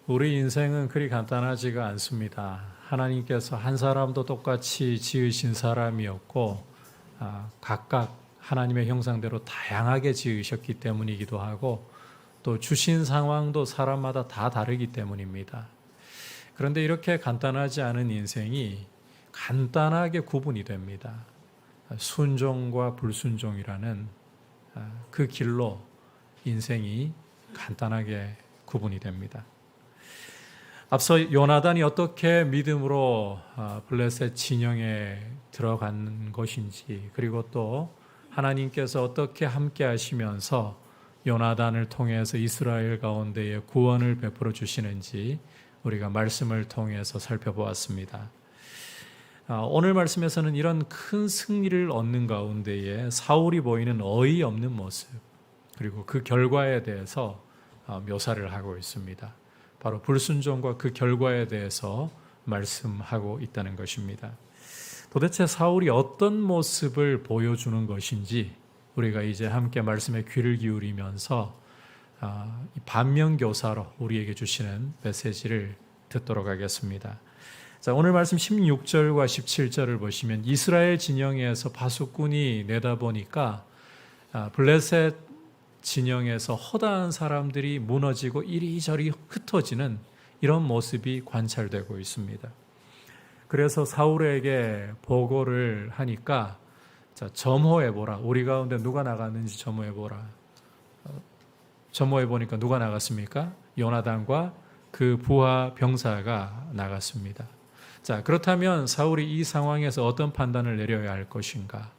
우리 인생은 그리 간단하지가 않습니다. 하나님께서 한 사람도 똑같이 지으신 사람이었고 각각 하나님의 형상대로 다양하게 지으셨기 때문이기도 하고 또 주신 상황도 사람마다 다 다르기 때문입니다. 그런데 이렇게 간단하지 않은 인생이 간단하게 구분이 됩니다. 순종과 불순종이라는 그 길로 인생이 간단하게 구분이 됩니다. 앞서 요나단이 어떻게 믿음으로 블레셋 진영에 들어간 것인지, 그리고 또 하나님께서 어떻게 함께 하시면서 요나단을 통해서 이스라엘 가운데에 구원을 베풀어 주시는지 우리가 말씀을 통해서 살펴보았습니다. 오늘 말씀에서는 이런 큰 승리를 얻는 가운데에 사울이 보이는 어이없는 모습, 그리고 그 결과에 대해서 묘사를 하고 있습니다. 바로 불순종과 그 결과에 대해서 말씀하고 있다는 것입니다. 도대체 사울이 어떤 모습을 보여주는 것인지 우리가 이제 함께 말씀에 귀를 기울이면서 반면교사로 우리에게 주시는 메시지를 듣도록 하겠습니다. 자, 오늘 말씀 16절과 17절을 보시면 이스라엘 진영에서 파수꾼이 내다보니까 블레셋 진영에서 허다한 사람들이 무너지고 이리저리 흩어지는 이런 모습이 관찰되고 있습니다. 그래서 사울에게 보고를 하니까 자, 점호해보라. 우리 가운데 누가 나갔는지 점호해보라. 점호해보니까 누가 나갔습니까? 요나단과 그 부하 병사가 나갔습니다. 자, 그렇다면 사울이 이 상황에서 어떤 판단을 내려야 할 것인가?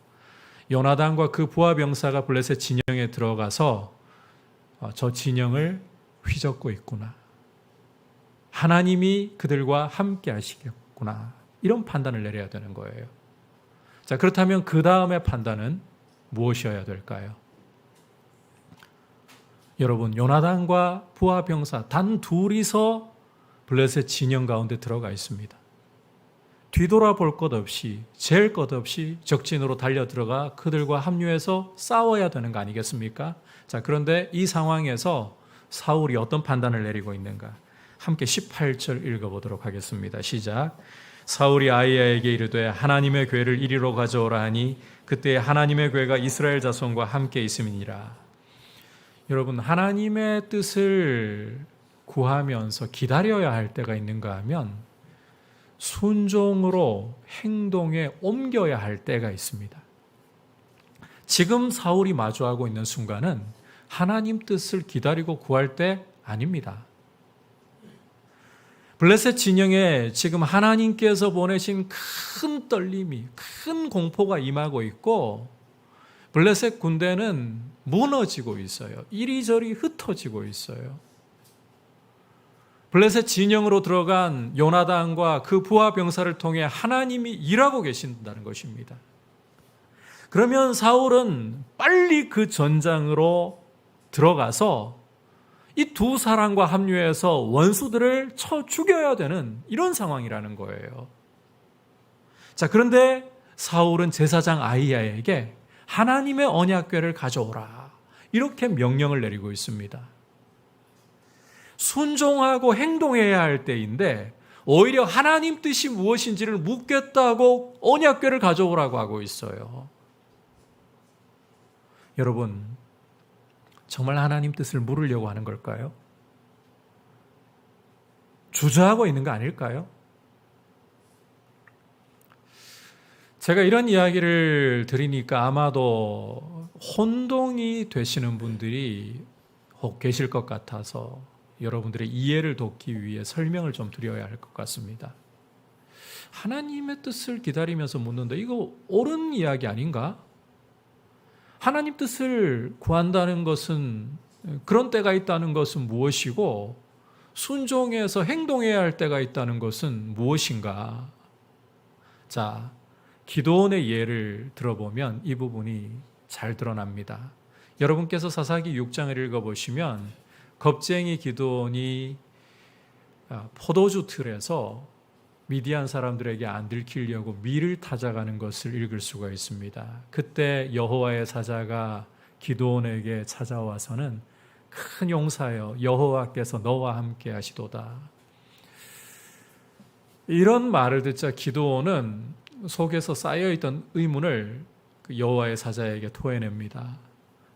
요나단과 그 부하 병사가 블레셋 진영에 들어가서 저 진영을 휘젓고 있구나. 하나님이 그들과 함께 하시겠구나. 이런 판단을 내려야 되는 거예요. 자, 그렇다면 그 다음의 판단은 무엇이어야 될까요? 여러분, 요나단과 부하 병사 단 둘이서 블레셋 진영 가운데 들어가 있습니다. 뒤돌아볼 것 없이, 잴 것 없이 적진으로 달려 들어가 그들과 합류해서 싸워야 되는 거 아니겠습니까? 자, 그런데 이 상황에서 사울이 어떤 판단을 내리고 있는가? 함께 18절 읽어보도록 하겠습니다. 시작. 사울이 아히야에게 이르되 하나님의 궤를 이리로 가져오라 하니 그때 하나님의 궤가 이스라엘 자손과 함께 있음이니라. 여러분, 하나님의 뜻을 구하면서 기다려야 할 때가 있는가 하면 순종으로 행동에 옮겨야 할 때가 있습니다. 지금 사울이 마주하고 있는 순간은 하나님 뜻을 기다리고 구할 때 아닙니다. 블레셋 진영에 지금 하나님께서 보내신 큰 떨림이, 큰 공포가 임하고 있고 블레셋 군대는 무너지고 있어요. 이리저리 흩어지고 있어요. 블레셋 진영으로 들어간 요나단과 그 부하 병사를 통해 하나님이 일하고 계신다는 것입니다. 그러면 사울은 빨리 그 전장으로 들어가서 이 두 사람과 합류해서 원수들을 쳐 죽여야 되는 이런 상황이라는 거예요. 자, 그런데 사울은 제사장 아히야에게 하나님의 언약궤를 가져오라. 이렇게 명령을 내리고 있습니다. 순종하고 행동해야 할 때인데 오히려 하나님 뜻이 무엇인지를 묻겠다고 언약궤를 가져오라고 하고 있어요. 여러분, 정말 하나님 뜻을 물으려고 하는 걸까요? 주저하고 있는 거 아닐까요? 제가 이런 이야기를 드리니까 아마도 혼동이 되시는 분들이 혹 계실 것 같아서 여러분들의 이해를 돕기 위해 설명을 좀 드려야 할 것 같습니다. 하나님의 뜻을 기다리면서 묻는다. 이거 옳은 이야기 아닌가? 하나님 뜻을 구한다는 것은, 그런 때가 있다는 것은 무엇이고 순종해서 행동해야 할 때가 있다는 것은 무엇인가? 자, 기도원의 예를 들어보면 이 부분이 잘 드러납니다. 여러분께서 사사기 6장을 읽어보시면 겁쟁이 기도원이 포도주 틀에서 미디안 사람들에게 안 들키려고 밀을 타작하는 것을 읽을 수가 있습니다. 그때 여호와의 사자가 기드온에게 찾아와서는 큰 용사여 여호와께서 너와 함께 하시도다. 이런 말을 듣자 기드온은 속에서 쌓여있던 의문을 여호와의 사자에게 토해냅니다.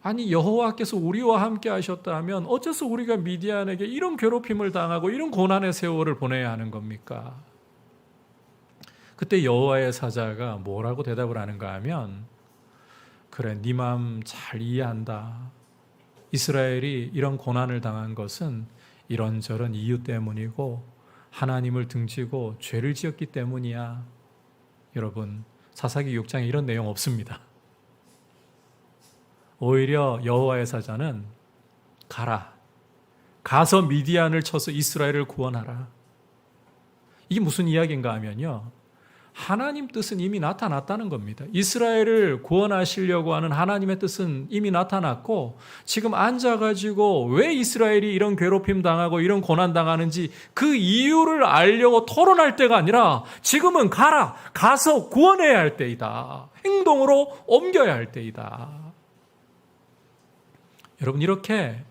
아니 여호와께서 우리와 함께 하셨다면 어째서 우리가 미디안에게 이런 괴롭힘을 당하고 이런 고난의 세월을 보내야 하는 겁니까? 그때 여호와의 사자가 뭐라고 대답을 하는가 하면, 그래 네 마음 잘 이해한다. 이스라엘이 이런 고난을 당한 것은 이런저런 이유 때문이고 하나님을 등지고 죄를 지었기 때문이야. 여러분, 사사기 6장에 이런 내용 없습니다. 오히려 여호와의 사자는 가라. 가서 미디안을 쳐서 이스라엘을 구원하라. 이게 무슨 이야기인가 하면요, 하나님 뜻은 이미 나타났다는 겁니다. 이스라엘을 구원하시려고 하는 하나님의 뜻은 이미 나타났고, 지금 앉아가지고 왜 이스라엘이 이런 괴롭힘 당하고 이런 고난 당하는지 그 이유를 알려고 토론할 때가 아니라 지금은 가라, 가서 구원해야 할 때이다. 행동으로 옮겨야 할 때이다. 여러분, 이렇게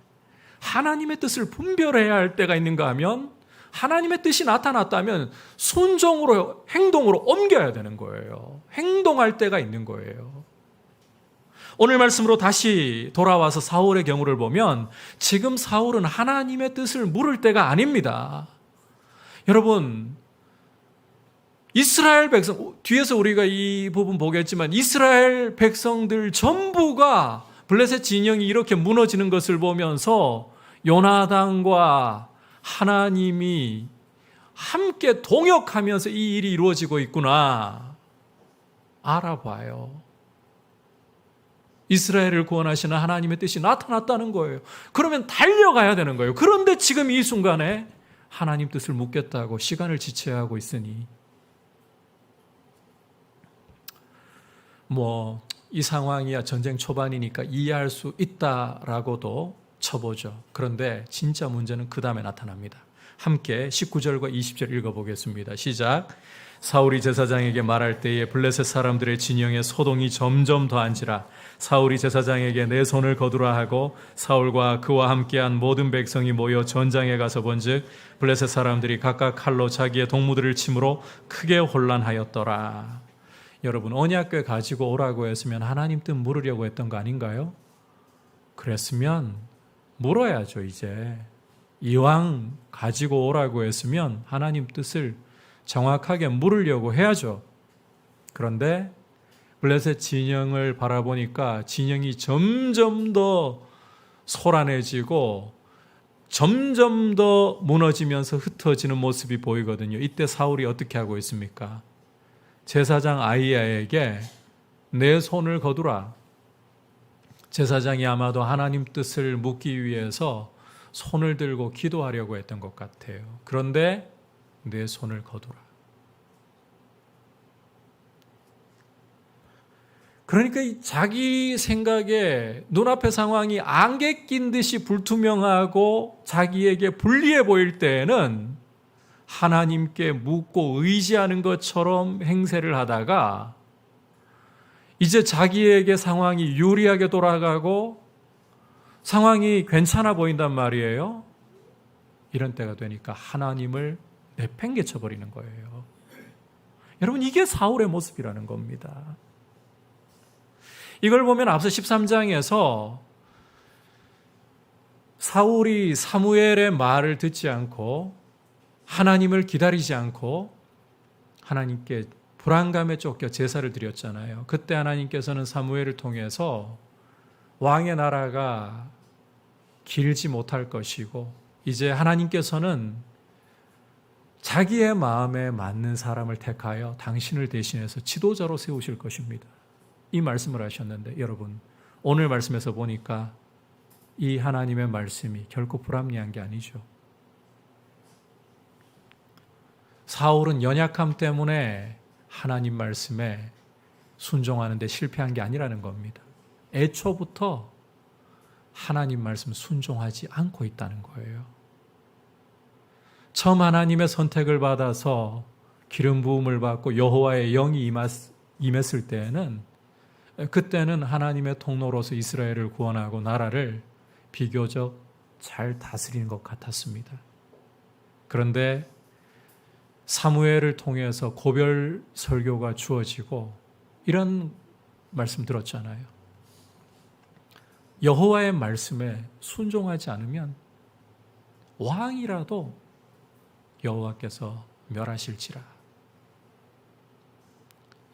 하나님의 뜻을 분별해야 할 때가 있는가 하면, 하나님의 뜻이 나타났다면 순종으로 행동으로 옮겨야 되는 거예요. 행동할 때가 있는 거예요. 오늘 말씀으로 다시 돌아와서 사울의 경우를 보면 지금 사울은 하나님의 뜻을 물을 때가 아닙니다. 여러분, 이스라엘 백성, 뒤에서 우리가 이 부분 보겠지만 이스라엘 백성들 전부가 블레셋 진영이 이렇게 무너지는 것을 보면서 요나단과 하나님이 함께 동역하면서 이 일이 이루어지고 있구나 알아봐요. 이스라엘을 구원하시는 하나님의 뜻이 나타났다는 거예요. 그러면 달려가야 되는 거예요. 그런데 지금 이 순간에 하나님 뜻을 묻겠다고 시간을 지체하고 있으니 이 상황이야 전쟁 초반이니까 이해할 수 있다라고도 쳐보죠. 그런데 진짜 문제는 그 다음에 나타납니다. 함께 19절과 20절 읽어보겠습니다. 시작. 사울이 제사장에게 말할 때에 블레셋 사람들의 진영에 소동이 점점 더한지라 사울이 제사장에게 내 손을 거두라 하고 사울과 그와 함께한 모든 백성이 모여 전장에 가서 본즉 블레셋 사람들이 각각 칼로 자기의 동무들을 침으로 크게 혼란하였더라. 여러분, 언약궤 가지고 오라고 했으면 하나님 뜻 물으려고 했던 거 아닌가요? 그랬으면 물어야죠. 이제 이왕 가지고 오라고 했으면 하나님 뜻을 정확하게 물으려고 해야죠. 그런데 블레셋 진영을 바라보니까 진영이 점점 더 소란해지고 점점 더 무너지면서 흩어지는 모습이 보이거든요. 이때 사울이 어떻게 하고 있습니까? 제사장 아히야에게 내 손을 거두라. 제사장이 아마도 하나님 뜻을 묻기 위해서 손을 들고 기도하려고 했던 것 같아요. 그런데 내 손을 거두라. 그러니까 자기 생각에 눈앞의 상황이 안개 낀 듯이 불투명하고 자기에게 불리해 보일 때에는 하나님께 묻고 의지하는 것처럼 행세를 하다가 이제 자기에게 상황이 유리하게 돌아가고 상황이 괜찮아 보인단 말이에요. 이런 때가 되니까 하나님을 내팽개쳐 버리는 거예요. 여러분, 이게 사울의 모습이라는 겁니다. 이걸 보면 앞서 13장에서 사울이 사무엘의 말을 듣지 않고 하나님을 기다리지 않고 하나님께 불안감에 쫓겨 제사를 드렸잖아요. 그때 하나님께서는 사무엘을 통해서 왕의 나라가 길지 못할 것이고 이제 하나님께서는 자기의 마음에 맞는 사람을 택하여 당신을 대신해서 지도자로 세우실 것입니다. 이 말씀을 하셨는데 여러분, 오늘 말씀에서 보니까 이 하나님의 말씀이 결코 불합리한 게 아니죠. 사울은 연약함 때문에 하나님 말씀에 순종하는 데 실패한 게 아니라는 겁니다. 애초부터 하나님 말씀 순종하지 않고 있다는 거예요. 처음 하나님의 선택을 받아서 기름 부음을 받고 여호와의 영이 임했을 때에는 그때는 하나님의 통로로서 이스라엘을 구원하고 나라를 비교적 잘 다스리는 것 같았습니다. 그런데 사무엘을 통해서 고별 설교가 주어지고 이런 말씀 들었잖아요. 여호와의 말씀에 순종하지 않으면 왕이라도 여호와께서 멸하실지라.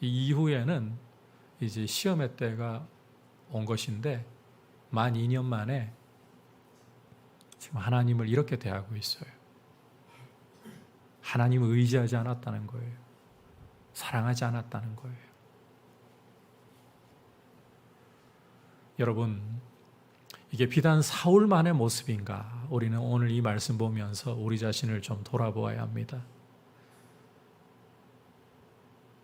이 이후에는 이제 시험의 때가 온 것인데 만 2년 만에 지금 하나님을 이렇게 대하고 있어요. 하나님을 의지하지 않았다는 거예요. 사랑하지 않았다는 거예요. 여러분, 이게 비단 사울만의 모습인가? 우리는 오늘 이 말씀 보면서 우리 자신을 좀 돌아보아야 합니다.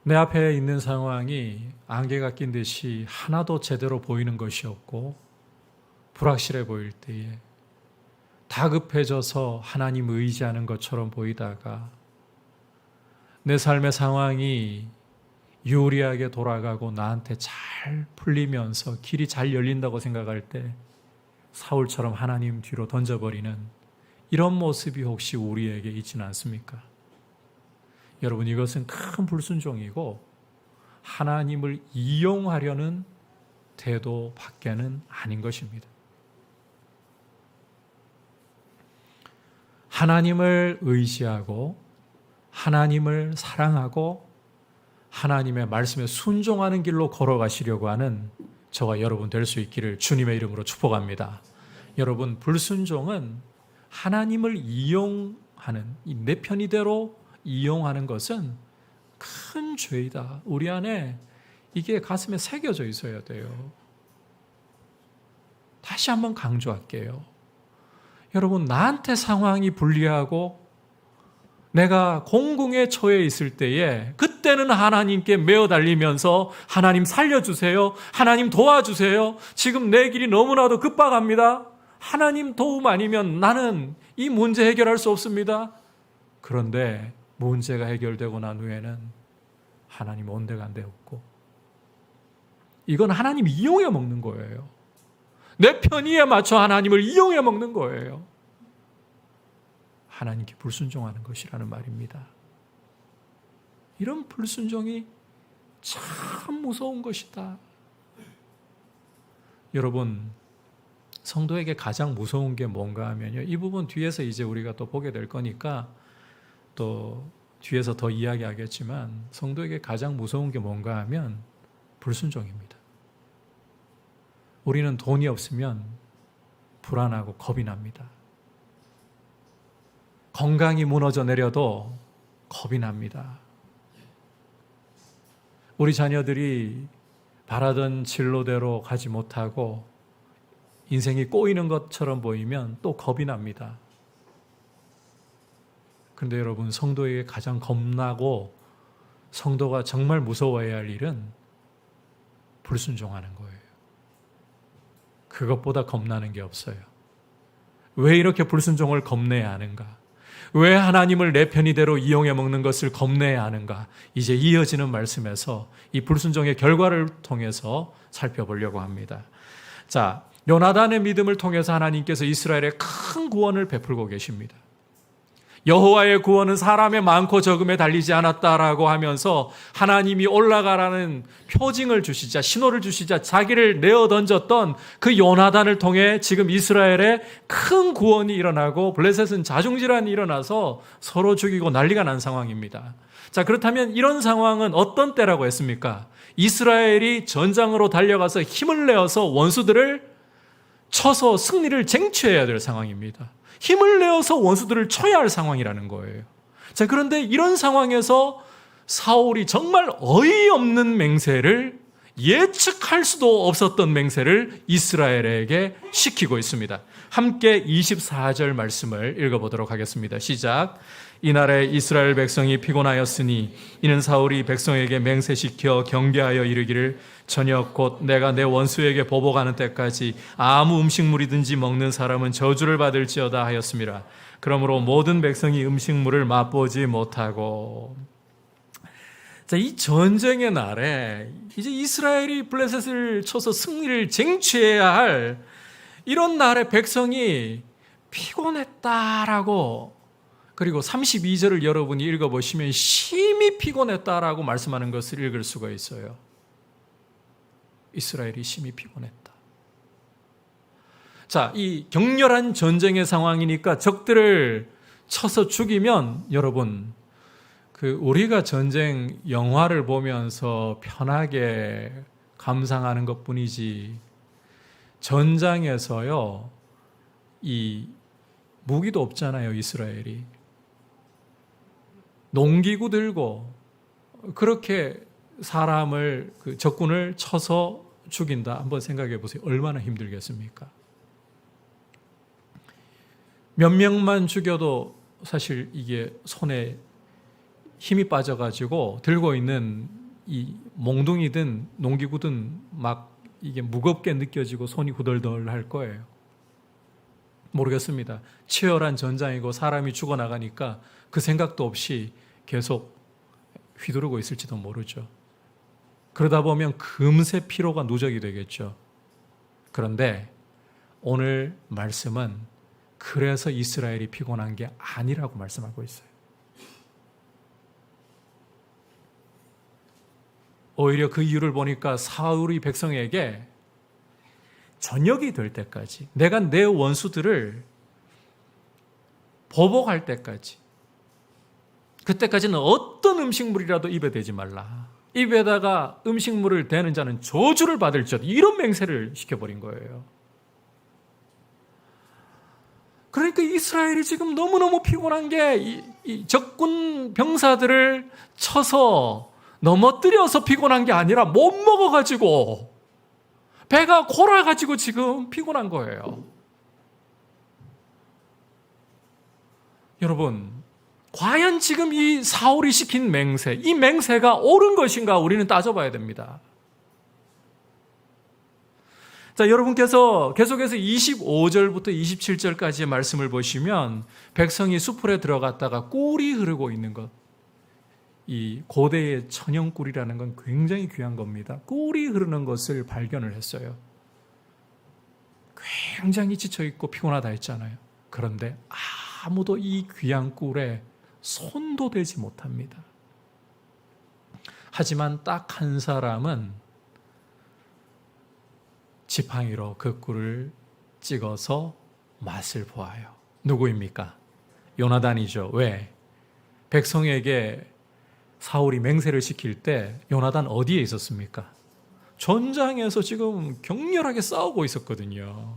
내 앞에 있는 상황이 안개가 낀 듯이 하나도 제대로 보이는 것이 없고 불확실해 보일 때에 다급해져서 하나님 의지하는 것처럼 보이다가 내 삶의 상황이 유리하게 돌아가고 나한테 잘 풀리면서 길이 잘 열린다고 생각할 때 사울처럼 하나님 뒤로 던져버리는 이런 모습이 혹시 우리에게 있지는 않습니까? 여러분, 이것은 큰 불순종이고 하나님을 이용하려는 태도밖에는 아닌 것입니다. 하나님을 의지하고 하나님을 사랑하고 하나님의 말씀에 순종하는 길로 걸어가시려고 하는 저와 여러분 될 수 있기를 주님의 이름으로 축복합니다. 여러분, 불순종은 하나님을 이용하는, 내 편의대로 이용하는 것은 큰 죄이다. 우리 안에 이게 가슴에 새겨져 있어야 돼요. 다시 한번 강조할게요. 여러분, 나한테 상황이 불리하고 내가 공공에 처해 있을 때에 그때는 하나님께 매어 달리면서 하나님 살려주세요. 하나님 도와주세요. 지금 내 길이 너무나도 급박합니다. 하나님 도움 아니면 나는 이 문제 해결할 수 없습니다. 그런데 문제가 해결되고 난 후에는 하나님 온데간데 없고 이건 하나님 이용해 먹는 거예요. 내 편의에 맞춰 하나님을 이용해 먹는 거예요. 하나님께 불순종하는 것이라는 말입니다. 이런 불순종이 참 무서운 것이다. 여러분, 성도에게 가장 무서운 게 뭔가 하면요, 이 부분 뒤에서 이제 우리가 또 보게 될 거니까 또 뒤에서 더 이야기하겠지만 성도에게 가장 무서운 게 뭔가 하면 불순종입니다. 우리는 돈이 없으면 불안하고 겁이 납니다. 건강이 무너져 내려도 겁이 납니다. 우리 자녀들이 바라던 진로대로 가지 못하고 인생이 꼬이는 것처럼 보이면 또 겁이 납니다. 그런데 여러분, 성도에게 가장 겁나고 성도가 정말 무서워해야 할 일은 불순종하는 거예요. 그것보다 겁나는 게 없어요. 왜 이렇게 불순종을 겁내야 하는가? 왜 하나님을 내 편의대로 이용해 먹는 것을 겁내야 하는가? 이제 이어지는 말씀에서 이 불순종의 결과를 통해서 살펴보려고 합니다. 자, 요나단의 믿음을 통해서 하나님께서 이스라엘에 큰 구원을 베풀고 계십니다. 여호와의 구원은 사람의 많고 적음에 달리지 않았다라고 하면서 하나님이 올라가라는 표징을 주시자, 신호를 주시자 자기를 내어 던졌던 그 요나단을 통해 지금 이스라엘에 큰 구원이 일어나고 블레셋은 자중질환이 일어나서 서로 죽이고 난리가 난 상황입니다. 자, 그렇다면 이런 상황은 어떤 때라고 했습니까? 이스라엘이 전장으로 달려가서 힘을 내어서 원수들을 쳐서 승리를 쟁취해야 될 상황입니다. 힘을 내어서 원수들을 쳐야 할 상황이라는 거예요. 자, 그런데 이런 상황에서 사울이 정말 어이없는 맹세를, 예측할 수도 없었던 맹세를 이스라엘에게 시키고 있습니다. 함께 24절 말씀을 읽어보도록 하겠습니다. 시작. 이날에 이스라엘 백성이 피곤하였으니 이는 사울이 백성에게 맹세시켜 경계하여 이르기를 저녁 곧 내가 내 원수에게 보복하는 때까지 아무 음식물이든지 먹는 사람은 저주를 받을지어다 하였습니다. 그러므로 모든 백성이 음식물을 맛보지 못하고. 자, 이 전쟁의 날에 이제 이스라엘이 블레셋을 쳐서 승리를 쟁취해야 할 이런 날에 백성이 피곤했다라고, 그리고 32절을 여러분이 읽어보시면 심히 피곤했다라고 말씀하는 것을 읽을 수가 있어요. 이스라엘이 심히 피곤했다. 자, 이 격렬한 전쟁의 상황이니까 적들을 쳐서 죽이면 여러분, 우리가 전쟁 영화를 보면서 편하게 감상하는 것뿐이지, 전장에서요, 이 무기도 없잖아요, 이스라엘이. 농기구 들고 그렇게 사람을, 적군을 쳐서 죽인다. 한번 생각해 보세요. 얼마나 힘들겠습니까? 몇 명만 죽여도 사실 이게 손에 힘이 빠져가지고 들고 있는 이 몽둥이든 농기구든 막 이게 무겁게 느껴지고 손이 후덜덜 할 거예요. 모르겠습니다. 치열한 전장이고 사람이 죽어나가니까 그 생각도 없이 계속 휘두르고 있을지도 모르죠. 그러다 보면 금세 피로가 누적이 되겠죠. 그런데 오늘 말씀은 그래서 이스라엘이 피곤한 게 아니라고 말씀하고 있어요. 오히려 그 이유를 보니까 사울이 백성에게 저녁이 될 때까지, 내가 내 원수들을 보복할 때까지, 그때까지는 어떤 음식물이라도 입에 대지 말라. 입에다가 음식물을 대는 자는 저주를 받을지어다. 이런 맹세를 시켜버린 거예요. 그러니까 이스라엘이 지금 너무너무 피곤한 게 이 적군 병사들을 쳐서 넘어뜨려서 피곤한 게 아니라 못 먹어가지고 배가 골아가지고 지금 피곤한 거예요. 여러분, 과연 지금 이 사울이 시킨 맹세, 이 맹세가 옳은 것인가 우리는 따져봐야 됩니다. 자, 여러분께서 계속해서 25절부터 27절까지의 말씀을 보시면 백성이 수풀에 들어갔다가 꿀이 흐르고 있는 것, 이 고대의 천연꿀이라는 건 굉장히 귀한 겁니다. 꿀이 흐르는 것을 발견을 했어요. 굉장히 지쳐있고 피곤하다 했잖아요. 그런데 아무도 이 귀한 꿀에 손도 대지 못합니다. 하지만 딱 한 사람은 지팡이로 그 꿀을 찍어서 맛을 보아요. 누구입니까? 요나단이죠. 왜? 백성에게 사울이 맹세를 시킬 때 요나단 어디에 있었습니까? 전장에서 지금 격렬하게 싸우고 있었거든요.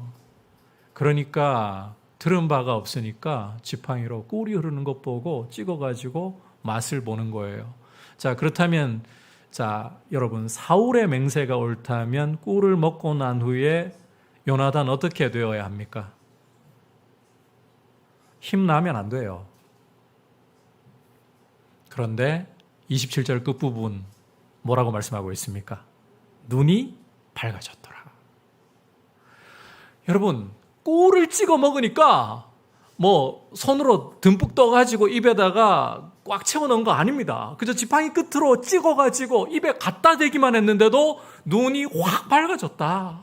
그러니까 들은 바가 없으니까 지팡이로 꿀이 흐르는 것 보고 찍어가지고 맛을 보는 거예요. 자, 그렇다면 자, 여러분, 사울의 맹세가 옳다면 꿀을 먹고 난 후에 요나단 어떻게 되어야 합니까? 힘나면 안 돼요. 그런데 27절 끝부분 뭐라고 말씀하고 있습니까? 눈이 밝아졌더라. 여러분, 꿀을 찍어 먹으니까 뭐 손으로 듬뿍 떠가지고 입에다가 꽉 채워넣은 거 아닙니다. 그저 지팡이 끝으로 찍어가지고 입에 갖다 대기만 했는데도 눈이 확 밝아졌다.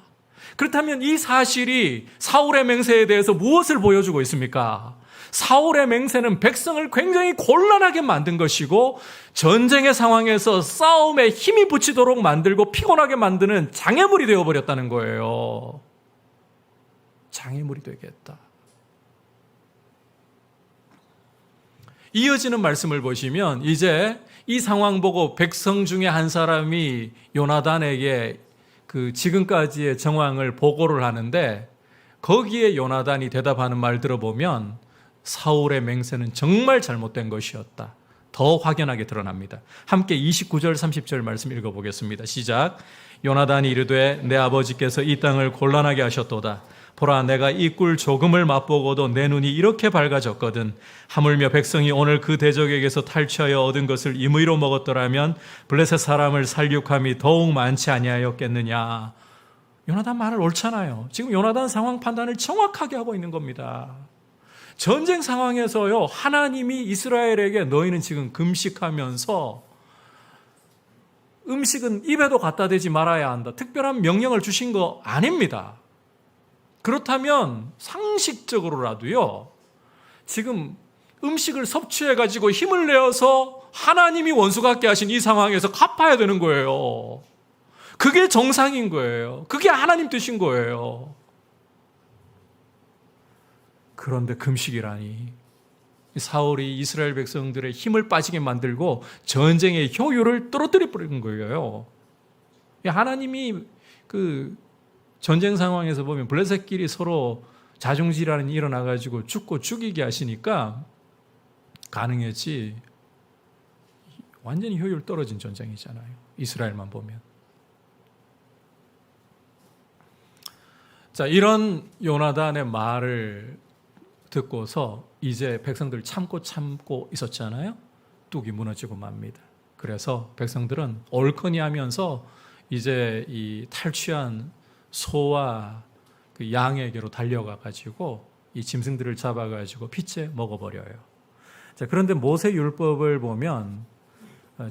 그렇다면 이 사실이 사울의 맹세에 대해서 무엇을 보여주고 있습니까? 사울의 맹세는 백성을 굉장히 곤란하게 만든 것이고 전쟁의 상황에서 싸움에 힘이 붙이도록 만들고 피곤하게 만드는 장애물이 되어버렸다는 거예요. 장애물이 되게 했다. 이어지는 말씀을 보시면 이제 이 상황 보고 백성 중에 한 사람이 요나단에게 그 지금까지의 정황을 보고를 하는데 거기에 요나단이 대답하는 말 들어보면 사울의 맹세는 정말 잘못된 것이었다. 더 확연하게 드러납니다. 함께 29절 30절 말씀 읽어보겠습니다. 시작. 요나단이 이르되 내 아버지께서 이 땅을 곤란하게 하셨도다. 보라, 내가 이 꿀 조금을 맛보고도 내 눈이 이렇게 밝아졌거든. 하물며 백성이 오늘 그 대적에게서 탈취하여 얻은 것을 임의로 먹었더라면 블레셋 사람을 살육함이 더욱 많지 아니하였겠느냐. 요나단 말을 옳잖아요. 지금 요나단 상황 판단을 정확하게 하고 있는 겁니다. 전쟁 상황에서요, 하나님이 이스라엘에게 너희는 지금 금식하면서 음식은 입에도 갖다 대지 말아야 한다, 특별한 명령을 주신 거 아닙니다. 그렇다면 상식적으로라도요, 지금 음식을 섭취해가지고 힘을 내어서 하나님이 원수 같게 하신 이 상황에서 갚아야 되는 거예요. 그게 정상인 거예요. 그게 하나님 뜻인 거예요. 그런데 금식이라니, 사울이 이스라엘 백성들의 힘을 빠지게 만들고 전쟁의 효율을 떨어뜨려 버리는 거예요. 하나님이 그 전쟁 상황에서 보면 블레셋끼리 서로 자중질환이 일어나가지고 죽고 죽이게 하시니까 가능했지, 완전히 효율 떨어진 전쟁이잖아요. 이스라엘만 보면. 자, 이런 요나단의 말을 듣고서 이제 백성들 참고 있었잖아요. 뚝이 무너지고 맙니다. 그래서 백성들은 얼커니 하면서 이제 이 탈취한 소와 그 양에게로 달려가 가지고 이 짐승들을 잡아 가지고 피째 먹어버려요. 자, 그런데 모세 율법을 보면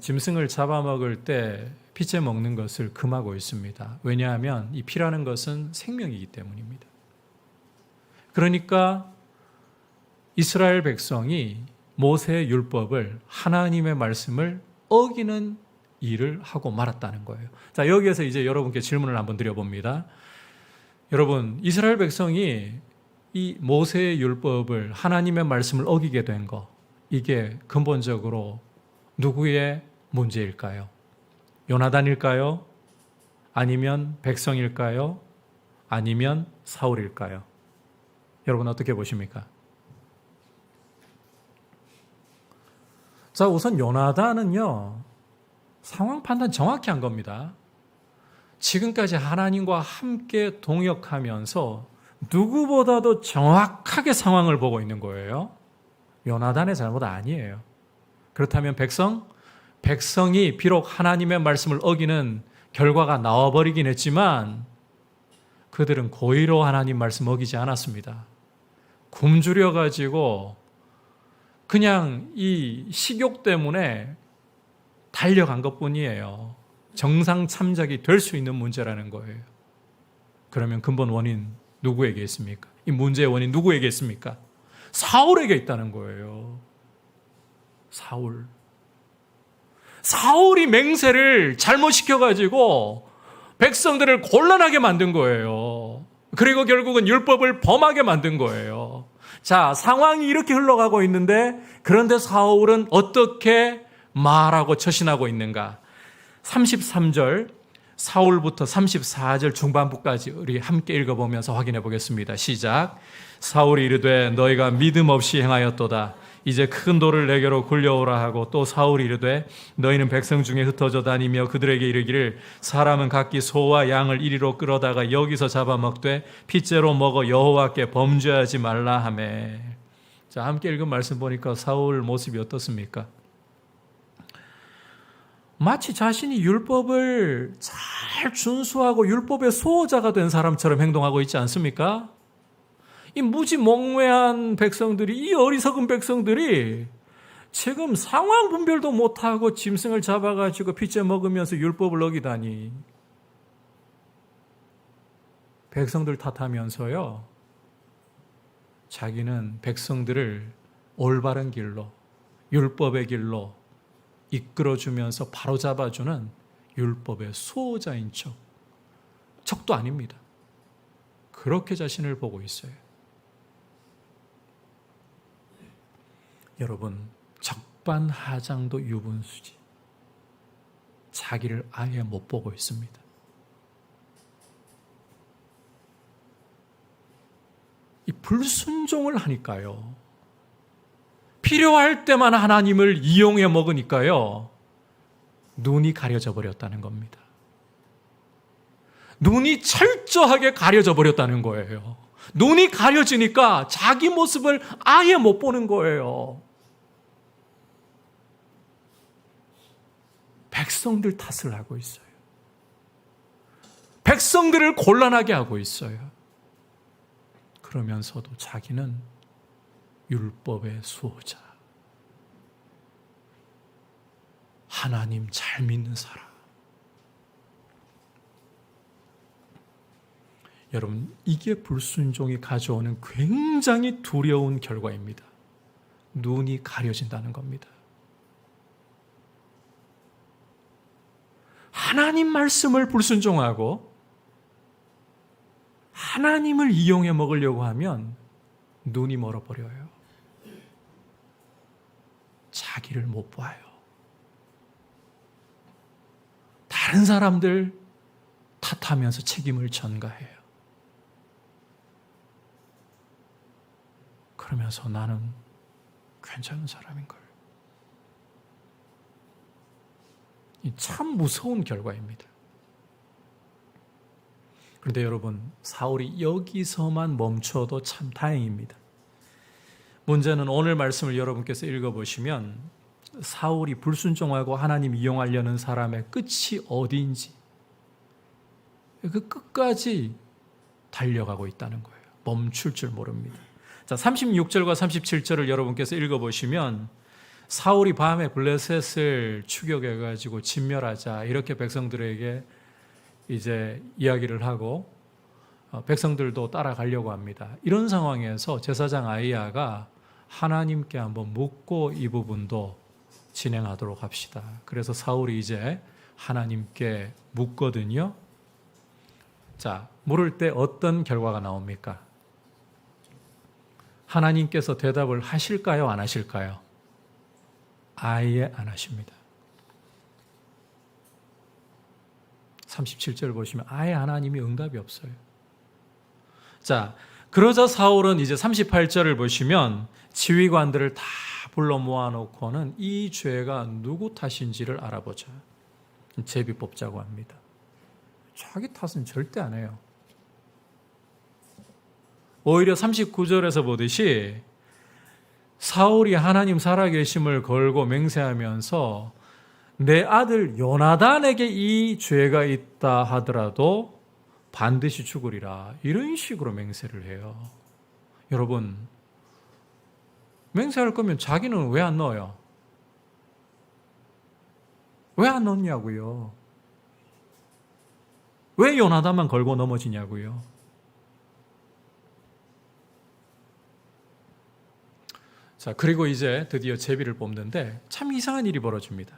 짐승을 잡아먹을 때 피째 먹는 것을 금하고 있습니다. 왜냐하면 이 피라는 것은 생명이기 때문입니다. 그러니까 이스라엘 백성이 모세 율법을, 하나님의 말씀을 어기는 일을 하고 말았다는 거예요. 자, 여기에서 이제 여러분께 질문을 한번 드려봅니다. 여러분, 이스라엘 백성이 이 모세의 율법을, 하나님의 말씀을 어기게 된 거, 이게 근본적으로 누구의 문제일까요? 요나단일까요? 아니면 백성일까요? 아니면 사울일까요? 여러분 어떻게 보십니까? 자, 우선 요나단은요, 상황 판단 정확히 한 겁니다. 지금까지 하나님과 함께 동역하면서 누구보다도 정확하게 상황을 보고 있는 거예요. 요나단의 잘못 아니에요. 그렇다면 백성이 비록 하나님의 말씀을 어기는 결과가 나와버리긴 했지만 그들은 고의로 하나님 말씀 어기지 않았습니다. 굶주려가지고 그냥 이 식욕 때문에 달려간 것뿐이에요. 정상 참작이 될 수 있는 문제라는 거예요. 그러면 근본 원인 누구에게 있습니까? 이 문제의 원인 누구에게 있습니까? 사울에게 있다는 거예요. 사울이 맹세를 잘못 시켜가지고 백성들을 곤란하게 만든 거예요. 그리고 결국은 율법을 범하게 만든 거예요. 자, 상황이 이렇게 흘러가고 있는데, 그런데 사울은 어떻게 말하고 처신하고 있는가? 33절 사울부터 34절 중반부까지 우리 함께 읽어보면서 확인해 보겠습니다. 시작. 사울이 이르되 너희가 믿음 없이 행하였도다. 이제 큰 돌을 내게로 굴려오라 하고, 또 사울이 이르되 너희는 백성 중에 흩어져 다니며 그들에게 이르기를 사람은 각기 소와 양을 이리로 끌어다가 여기서 잡아먹되 핏째로 먹어 여호와께 범죄하지 말라 하매. 자, 함께 읽은 말씀 보니까 사울 모습이 어떻습니까? 마치 자신이 율법을 잘 준수하고 율법의 수호자가 된 사람처럼 행동하고 있지 않습니까? 이 무지몽매한 백성들이, 이 어리석은 백성들이 지금 상황 분별도 못하고 짐승을 잡아가지고 핏째 먹으면서 율법을 어기다니. 백성들 탓하면서요, 자기는 백성들을 올바른 길로, 율법의 길로 이끌어주면서 바로잡아주는 율법의 수호자인 척도 아닙니다. 그렇게 자신을 보고 있어요. 여러분, 적반하장도 유분수지. 자기를 아예 못 보고 있습니다. 이 불순종을 하니까요, 필요할 때만 하나님을 이용해 먹으니까요, 눈이 가려져 버렸다는 겁니다. 눈이 철저하게 가려져 버렸다는 거예요. 눈이 가려지니까 자기 모습을 아예 못 보는 거예요. 백성들 탓을 하고 있어요. 백성들을 곤란하게 하고 있어요. 그러면서도 자기는 율법의 수호자, 하나님 잘 믿는 사람, 여러분, 이게 불순종이 가져오는 굉장히 두려운 결과입니다. 눈이 가려진다는 겁니다. 하나님 말씀을 불순종하고 하나님을 이용해 먹으려고 하면 눈이 멀어버려요. 자기를 못 봐요. 다른 사람들 탓하면서 책임을 전가해요. 그러면서 나는 괜찮은 사람인걸. 이 참 무서운 결과입니다. 그런데 여러분, 사울이 여기서만 멈춰도 참 다행입니다. 문제는 오늘 말씀을 여러분께서 읽어보시면 사울이 불순종하고 하나님 이용하려는 사람의 끝이 어디인지 그 끝까지 달려가고 있다는 거예요. 멈출 줄 모릅니다. 자, 36절과 37절을 여러분께서 읽어보시면 사울이 밤에 블레셋을 추격해가지고 진멸하자 이렇게 백성들에게 이제 이야기를 하고 백성들도 따라가려고 합니다. 이런 상황에서 제사장 아이야가 하나님께 한번 묻고 이 부분도 진행하도록 합시다. 그래서 사울이 이제 하나님께 묻거든요. 자, 물을 때 어떤 결과가 나옵니까? 하나님께서 대답을 하실까요? 안 하실까요? 아예 안 하십니다. 37절 보시면 아예 하나님이 응답이 없어요. 자, 그러자 사울은 이제 38절을 보시면 지휘관들을 다 불러 모아놓고는 이 죄가 누구 탓인지를 알아보자. 제비 뽑자고 합니다. 자기 탓은 절대 안 해요. 오히려 39절에서 보듯이 사울이 하나님 살아계심을 걸고 맹세하면서 내 아들 요나단에게 이 죄가 있다 하더라도 반드시 죽으리라, 이런 식으로 맹세를 해요. 여러분, 맹세할 거면 자기는 왜 안 넣어요? 왜 안 넣냐고요? 왜 요나단만 걸고 넘어지냐고요? 자, 그리고 이제 드디어 제비를 뽑는데 참 이상한 일이 벌어집니다.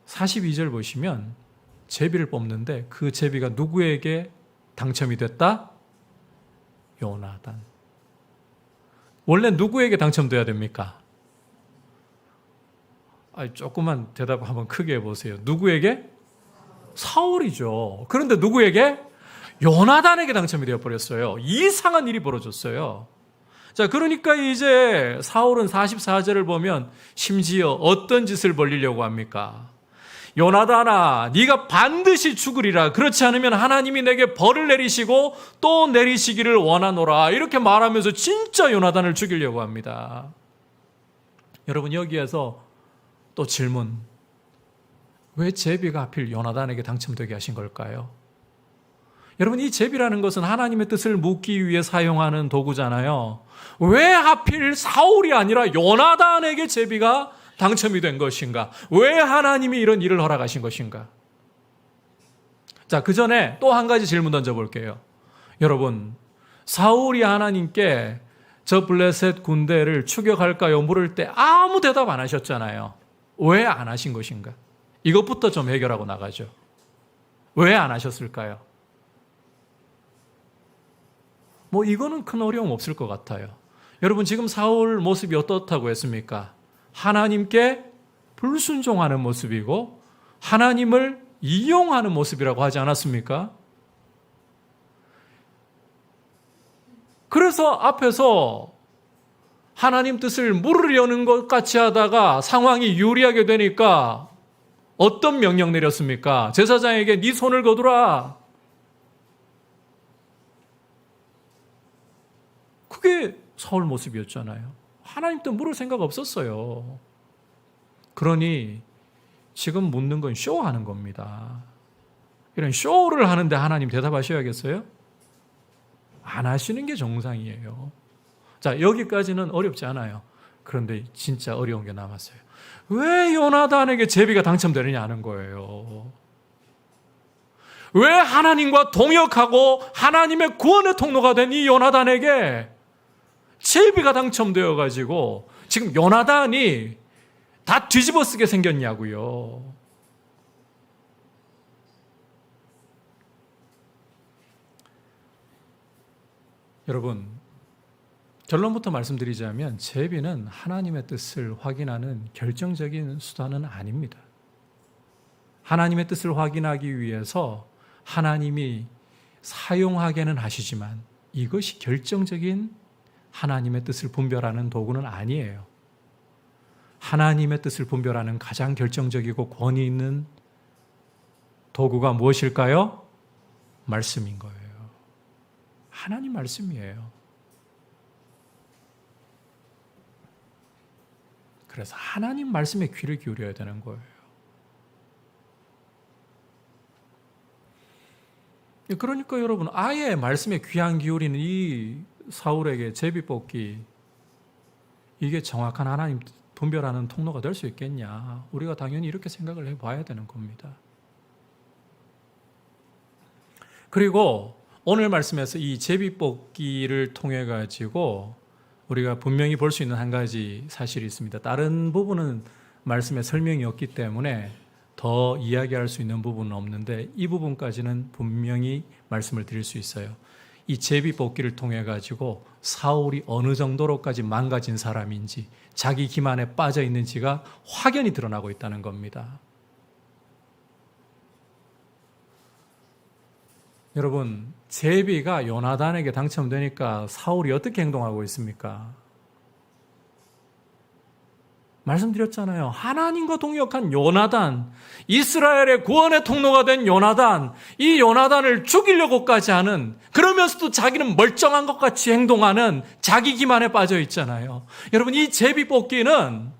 42절 보시면 제비를 뽑는데 그 제비가 누구에게 당첨이 됐다? 요나단. 원래 누구에게 당첨돼야 됩니까? 조금만 대답 한번 크게 해보세요. 누구에게? 사울이죠. 그런데 누구에게? 요나단에게 당첨이 되어버렸어요. 이상한 일이 벌어졌어요. 자, 그러니까 이제 사울은 44절을 보면 심지어 어떤 짓을 벌리려고 합니까? 요나단아, 네가 반드시 죽으리라. 그렇지 않으면 하나님이 내게 벌을 내리시고 또 내리시기를 원하노라. 이렇게 말하면서 진짜 요나단을 죽이려고 합니다. 여러분, 여기에서 또 질문. 왜 제비가 하필 요나단에게 당첨되게 하신 걸까요? 여러분, 이 제비라는 것은 하나님의 뜻을 묻기 위해 사용하는 도구잖아요. 왜 하필 사울이 아니라 요나단에게 제비가 당첨이 된 것인가? 왜 하나님이 이런 일을 허락하신 것인가? 자, 그 전에 또 한 가지 질문 던져볼게요. 여러분, 사울이 하나님께 저 블레셋 군대를 추격할까요? 물을 때 아무 대답 안 하셨잖아요. 왜 안 하신 것인가? 이것부터 좀 해결하고 나가죠. 왜 안 하셨을까요? 이거는 큰 어려움 없을 것 같아요. 여러분, 지금 사울 모습이 어떻다고 했습니까? 하나님께 불순종하는 모습이고 하나님을 이용하는 모습이라고 하지 않았습니까? 그래서 앞에서 하나님 뜻을 물으려는 것 같이 하다가 상황이 유리하게 되니까 어떤 명령 내렸습니까? 제사장에게 네 손을 거두라. 그게 사울 모습이었잖아요. 하나님 뜻 물을 생각 없었어요. 그러니 지금 묻는 건 쇼하는 겁니다. 이런 쇼를 하는데 하나님 대답하셔야겠어요? 안 하시는 게 정상이에요. 자, 여기까지는 어렵지 않아요. 그런데 진짜 어려운 게 남았어요. 왜 요나단에게 제비가 당첨되느냐 하는 거예요. 왜 하나님과 동역하고 하나님의 구원의 통로가 된 이 요나단에게 제비가 당첨되어 가지고 지금 요나단이 다 뒤집어 쓰게 생겼냐고요. 여러분, 결론부터 말씀드리자면 제비는 하나님의 뜻을 확인하는 결정적인 수단은 아닙니다. 하나님의 뜻을 확인하기 위해서 하나님이 사용하게는 하시지만 이것이 결정적인 하나님의 뜻을 분별하는 도구는 아니에요. 하나님의 뜻을 분별하는 가장 결정적이고 권위 있는 도구가 무엇일까요? 말씀인 거예요. 하나님 말씀이에요. 그래서 하나님 말씀에 귀를 기울여야 되는 거예요. 그러니까 여러분, 아예 말씀에 귀 안 기울이는 이 사울에게 제비 뽑기, 이게 정확한 하나님 분별하는 통로가 될 수 있겠냐? 우리가 당연히 이렇게 생각을 해봐야 되는 겁니다. 그리고 오늘 말씀에서 이 제비 뽑기를 통해 가지고 우리가 분명히 볼 수 있는 한 가지 사실이 있습니다. 다른 부분은 말씀에 설명이 없기 때문에 더 이야기할 수 있는 부분은 없는데 이 부분까지는 분명히 말씀을 드릴 수 있어요. 이 제비 뽑기를 통해 가지고 사울이 어느 정도로까지 망가진 사람인지, 자기 기만에 빠져 있는지가 확연히 드러나고 있다는 겁니다. 여러분, 제비가 요나단에게 당첨되니까 사울이 어떻게 행동하고 있습니까? 말씀드렸잖아요. 하나님과 동역한 요나단, 이스라엘의 구원의 통로가 된 요나단, 이 요나단을 죽이려고까지 하는, 그러면서도 자기는 멀쩡한 것 같이 행동하는 자기 기만에 빠져 있잖아요. 여러분, 이 제비 뽑기는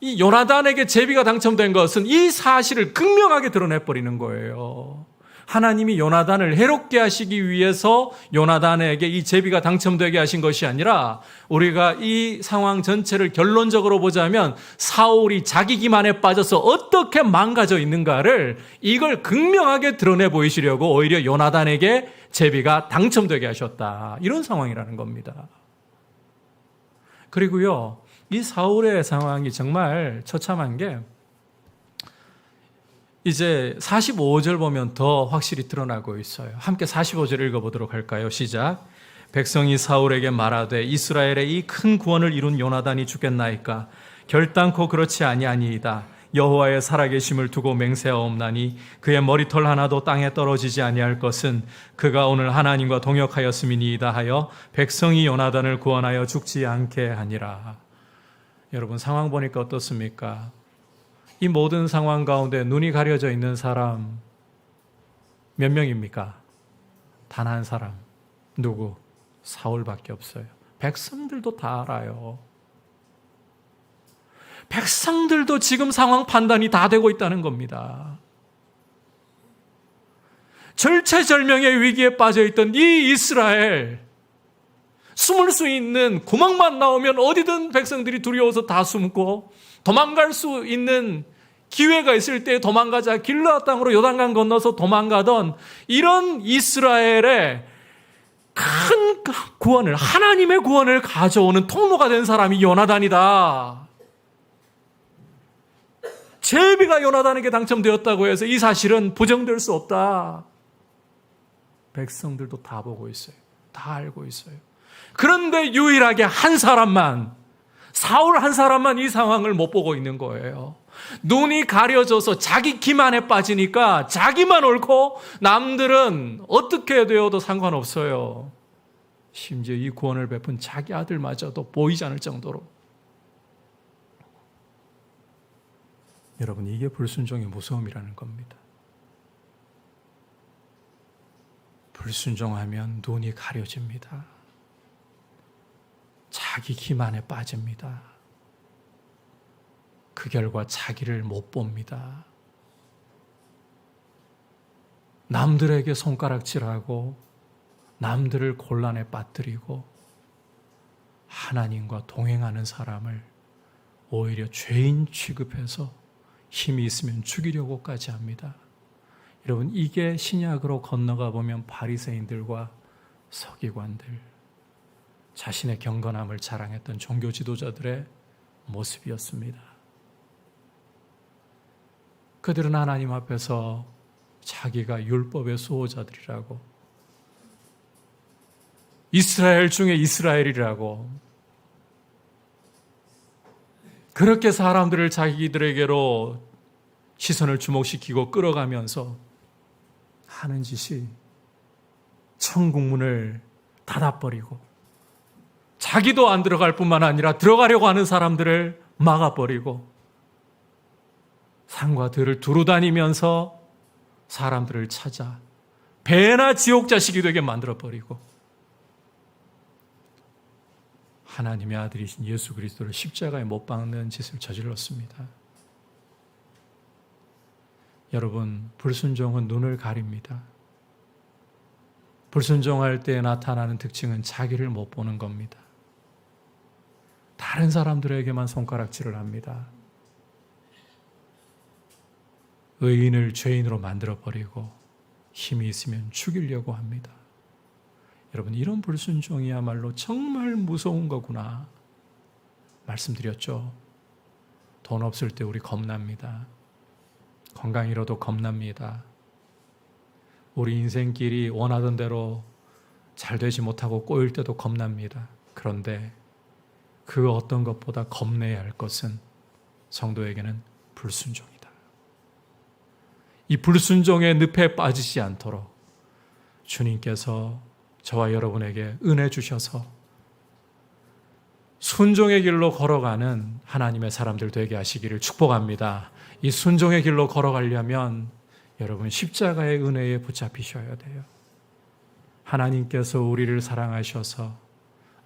이 요나단에게 제비가 당첨된 것은 이 사실을 극명하게 드러내버리는 거예요. 하나님이 요나단을 해롭게 하시기 위해서 요나단에게 이 제비가 당첨되게 하신 것이 아니라 우리가 이 상황 전체를 결론적으로 보자면 사울이 자기 기만에 빠져서 어떻게 망가져 있는가를 이걸 극명하게 드러내 보이시려고 오히려 요나단에게 제비가 당첨되게 하셨다. 이런 상황이라는 겁니다. 그리고요, 이 사울의 상황이 정말 처참한 게 이제 45절 보면 더 확실히 드러나고 있어요. 함께 45절 읽어보도록 할까요? 시작. 백성이 사울에게 말하되 이스라엘의 이 큰 구원을 이룬 요나단이 죽겠나이까? 결단코 그렇지 아니하니이다. 여호와의 살아계심을 두고 맹세하옵나니 그의 머리털 하나도 땅에 떨어지지 아니할 것은 그가 오늘 하나님과 동역하였음이니이다 하여 백성이 요나단을 구원하여 죽지 않게 하니라. 여러분, 상황 보니까 어떻습니까? 이 모든 상황 가운데 눈이 가려져 있는 사람 몇 명입니까? 단 한 사람. 누구? 사울밖에 없어요. 백성들도 다 알아요. 백성들도 지금 상황 판단이 다 되고 있다는 겁니다. 절체절명의 위기에 빠져있던 이 이스라엘, 숨을 수 있는 구멍만 나오면 어디든 백성들이 두려워서 다 숨고 도망갈 수 있는 기회가 있을 때 도망가자, 길르앗 땅으로 요단강 건너서 도망가던 이런 이스라엘의 큰 구원을, 하나님의 구원을 가져오는 통로가 된 사람이 요나단이다. 제비가 요나단에게 당첨되었다고 해서 이 사실은 부정될 수 없다. 백성들도 다 보고 있어요. 다 알고 있어요. 그런데 유일하게 한 사람만, 사울 한 사람만 이 상황을 못 보고 있는 거예요. 눈이 가려져서 자기 기만에 빠지니까 자기만 옳고 남들은 어떻게 되어도 상관없어요. 심지어 이 구원을 베푼 자기 아들마저도 보이지 않을 정도로. 여러분, 이게 불순종의 무서움이라는 겁니다. 불순종하면 눈이 가려집니다. 자기 기만에 빠집니다. 그 결과 자기를 못 봅니다. 남들에게 손가락질하고 남들을 곤란에 빠뜨리고 하나님과 동행하는 사람을 오히려 죄인 취급해서 힘이 있으면 죽이려고까지 합니다. 여러분, 이게 신약으로 건너가 보면 바리새인들과 서기관들, 자신의 경건함을 자랑했던 종교 지도자들의 모습이었습니다. 그들은 하나님 앞에서 자기가 율법의 수호자들이라고, 이스라엘 중에 이스라엘이라고, 그렇게 사람들을 자기들에게로 시선을 주목시키고 끌어가면서 하는 짓이 천국문을 닫아버리고 자기도 안 들어갈 뿐만 아니라 들어가려고 하는 사람들을 막아버리고 산과 들을 두루 다니면서 사람들을 찾아 배나 지옥 자식이 되게 만들어버리고 하나님의 아들이신 예수 그리스도를 십자가에 못 박는 짓을 저질렀습니다. 여러분, 불순종은 눈을 가립니다. 불순종할 때 나타나는 특징은 자기를 못 보는 겁니다. 다른 사람들에게만 손가락질을 합니다. 의인을 죄인으로 만들어버리고 힘이 있으면 죽이려고 합니다. 여러분, 이런 불순종이야말로 정말 무서운 거구나 말씀드렸죠. 돈 없을 때 우리 겁납니다. 건강 잃어도 겁납니다. 우리 인생길이 원하던 대로 잘 되지 못하고 꼬일 때도 겁납니다. 그런데 그 어떤 것보다 겁내야 할 것은 성도에게는 불순종이다. 이 불순종의 늪에 빠지지 않도록 주님께서 저와 여러분에게 은혜 주셔서 순종의 길로 걸어가는 하나님의 사람들 되게 하시기를 축복합니다. 이 순종의 길로 걸어가려면 여러분 십자가의 은혜에 붙잡히셔야 돼요. 하나님께서 우리를 사랑하셔서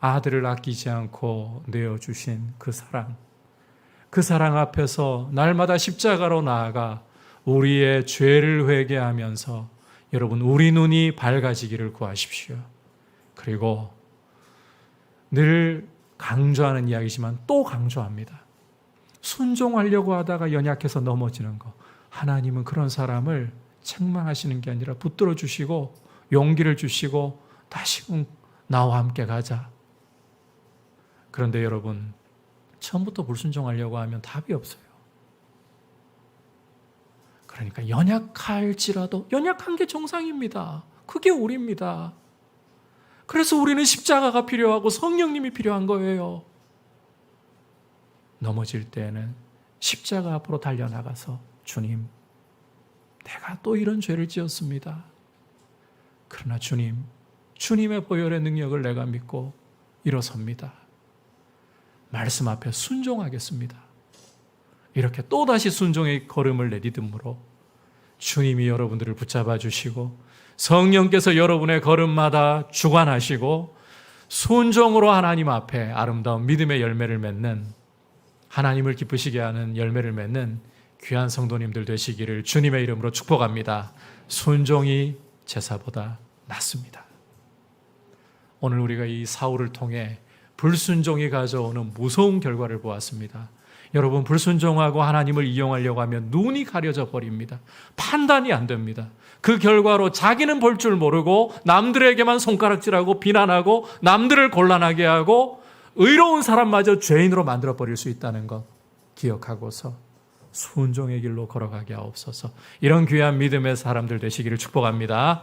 아들을 아끼지 않고 내어주신 그 사랑 앞에서 날마다 십자가로 나아가 우리의 죄를 회개하면서 여러분 우리 눈이 밝아지기를 구하십시오. 그리고 늘 강조하는 이야기지만 또 강조합니다. 순종하려고 하다가 연약해서 넘어지는 거, 하나님은 그런 사람을 책망하시는 게 아니라 붙들어 주시고 용기를 주시고 다시금 나와 함께 가자. 그런데 여러분, 처음부터 불순종하려고 하면 답이 없어요. 그러니까 연약할지라도 연약한 게 정상입니다. 그게 우리입니다. 그래서 우리는 십자가가 필요하고 성령님이 필요한 거예요. 넘어질 때에는 십자가 앞으로 달려나가서 주님, 내가 또 이런 죄를 지었습니다. 그러나 주님, 주님의 보혈의 능력을 내가 믿고 일어섭니다. 말씀 앞에 순종하겠습니다. 이렇게 또다시 순종의 걸음을 내디듬으로 주님이 여러분들을 붙잡아 주시고 성령께서 여러분의 걸음마다 주관하시고 순종으로 하나님 앞에 아름다운 믿음의 열매를 맺는, 하나님을 기쁘시게 하는 열매를 맺는 귀한 성도님들 되시기를 주님의 이름으로 축복합니다. 순종이 제사보다 낫습니다. 오늘 우리가 이 사울을 통해 불순종이 가져오는 무서운 결과를 보았습니다. 여러분, 불순종하고 하나님을 이용하려고 하면 눈이 가려져 버립니다. 판단이 안 됩니다. 그 결과로 자기는 볼 줄 모르고 남들에게만 손가락질하고 비난하고 남들을 곤란하게 하고 의로운 사람마저 죄인으로 만들어 버릴 수 있다는 것 기억하고서 순종의 길로 걸어가게 하옵소서. 이런 귀한 믿음의 사람들 되시기를 축복합니다.